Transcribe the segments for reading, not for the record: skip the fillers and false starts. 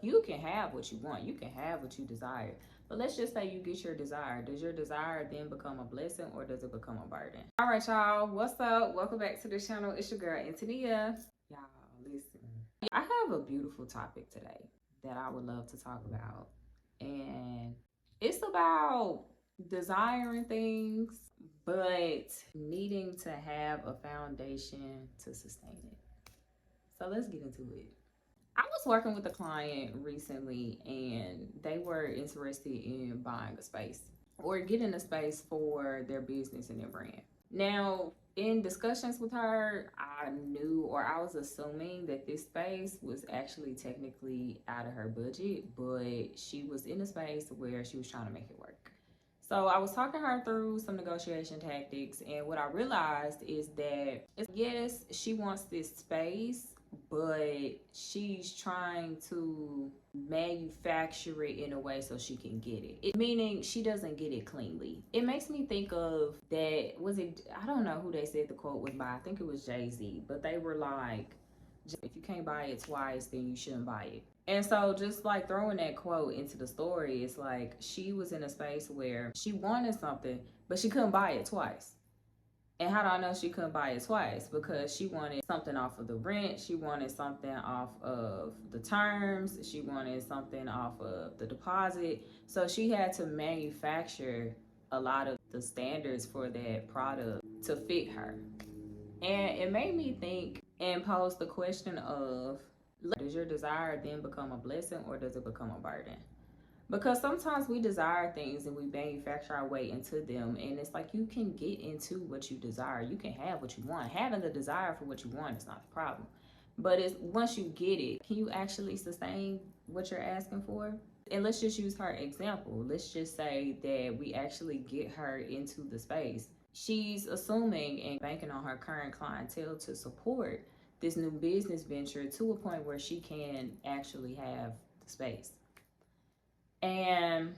You can have what you want, you can have what you desire. But let's just say you get your desire. Does your desire then become a blessing or does it become a burden? All right, y'all. What's up? Welcome back to the channel. It's your girl, Antonia. Y'all, listen. I have a beautiful topic today that I would love to talk about. And it's about desiring things, but needing to have a foundation to sustain it. So let's get into it. I was working with a client recently and they were interested in buying a space or getting a space for their business and their brand. Now, in discussions with her, I knew or I was assuming that this space was actually technically out of her budget, but she was in a space where she was trying to make it work. So I was talking her through some negotiation tactics, and what I realized is that yes, she wants this space, but she's trying to manufacture it in a way so she can get it. Meaning she doesn't get it cleanly. It makes me think of that, I don't know who they said the quote was by, I think it was Jay-Z, but they were like, if you can't buy it twice, then you shouldn't buy it. And so just like throwing that quote into the story, it's like she was in a space where she wanted something, but she couldn't buy it twice. And how do I know she couldn't buy it twice? Because she wanted something off of the rent, she wanted something off of the terms, she wanted something off of the deposit. So she had to manufacture a lot of the standards for that product to fit her. And it made me think and pose the question of, does your desire then become a blessing or does it become a burden? Because sometimes we desire things and we manufacture our way into them, and it's like you can get into what you desire. You can have what you want. Having the desire for what you want is not the problem. But it's once you get it, can you actually sustain what you're asking for? And let's just use her example. Let's just say that we actually get her into the space. She's assuming and banking on her current clientele to support this new business venture to a point where she can actually have the space. And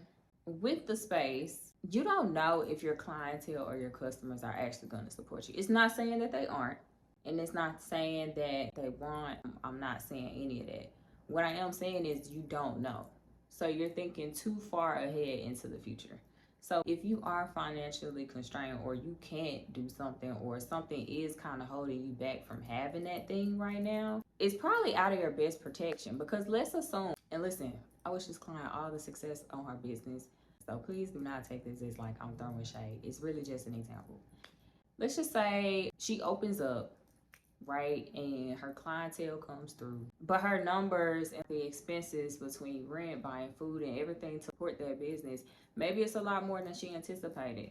with the space, you don't know if your clientele or your customers are actually going to support you. It's not saying that they aren't, and it's not saying that they won't. I'm not saying any of that. What I am saying is you don't know. So you're thinking too far ahead into the future. So if you are financially constrained or you can't do something or something is kind of holding you back from having that thing right now, it's probably out of your best protection. Because let's assume, and listen, I wish this client all the success on her business. So please do not take this as like I'm throwing shade. It's really just an example. Let's just say she opens up, right, and her clientele comes through, but her numbers and the expenses between rent, buying food, and everything to support their business, maybe it's a lot more than she anticipated.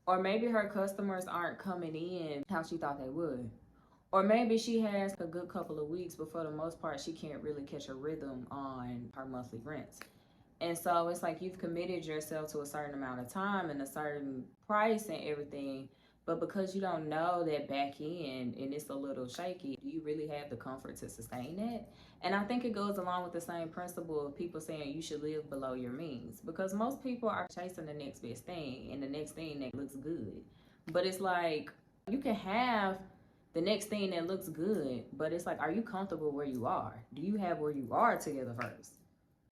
Or maybe her customers aren't coming in how she thought they would. Or maybe she has a good couple of weeks, but for the most part, she can't really catch a rhythm on her monthly rents. And so it's like you've committed yourself to a certain amount of time and a certain price and everything. But because you don't know that back end and it's a little shaky, do you really have the comfort to sustain that? And I think it goes along with the same principle of people saying you should live below your means. Because most people are chasing the next best thing and the next thing that looks good. But it's like you can have the next thing that looks good, but it's like, are you comfortable where you are? Do you have where you are together first?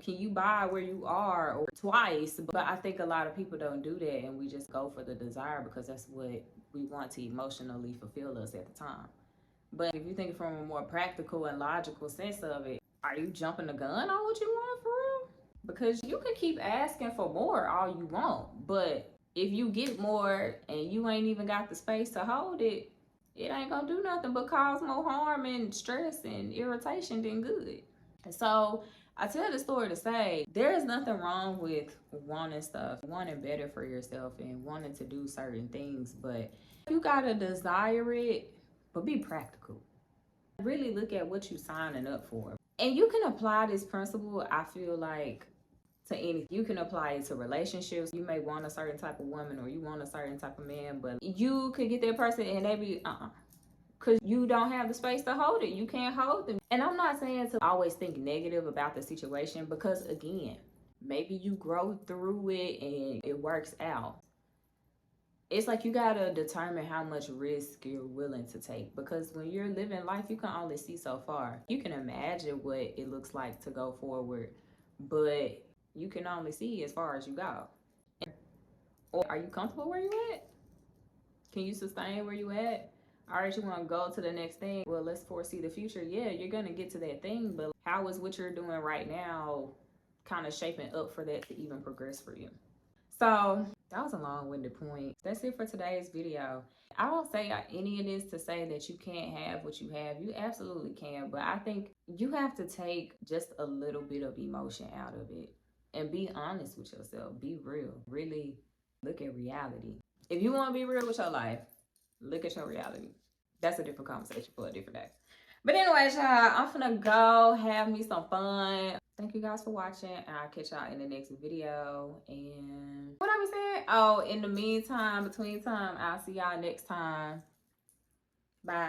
Can you buy where you are or twice? But I think a lot of people don't do that and we just go for the desire because that's what we want to emotionally fulfill us at the time. But if you think from a more practical and logical sense of it, are you jumping the gun on what you want for real? Because you can keep asking for more all you want, but if you get more and you ain't even got the space to hold it, it ain't gonna do nothing but cause more harm and stress and irritation than good. So I tell the story to say there is nothing wrong with wanting stuff, wanting better for yourself and wanting to do certain things, but you gotta desire it, but be practical. Really look at what you're signing up for. And you can apply this principle, I feel like, to anything. You can apply it to relationships. You may want a certain type of woman or you want a certain type of man, but you could get that person and they be because you don't have the space to hold it. You can't hold them. And I'm not saying to always think negative about the situation because again, maybe you grow through it and it works out. it's like you gotta determine how much risk you're willing to take, because when you're living life, you can only see so far. You can imagine what it looks like to go forward, but you can only see as far as you go. Or are you comfortable where you at? Can you sustain where you at? All right, you want to go to the next thing. Well, let's foresee the future. Yeah, you're gonna get to that thing, but how is what you're doing right now kind of shaping up for that to even progress for you? So that was a long-winded point. That's it for today's video. I don't say any of this to say that you can't have what you have. You absolutely can, but I think you have to take just a little bit of emotion out of it and be honest with yourself. Be real. Really look at reality. If you want to be real with your life, look at your reality. That's a different conversation for a different day. But anyways, y'all, I'm gonna go have me some fun. Thank you guys for watching, and I'll catch y'all in the next video. And what I was saying? Oh, in the meantime, between time, I'll see y'all next time. Bye.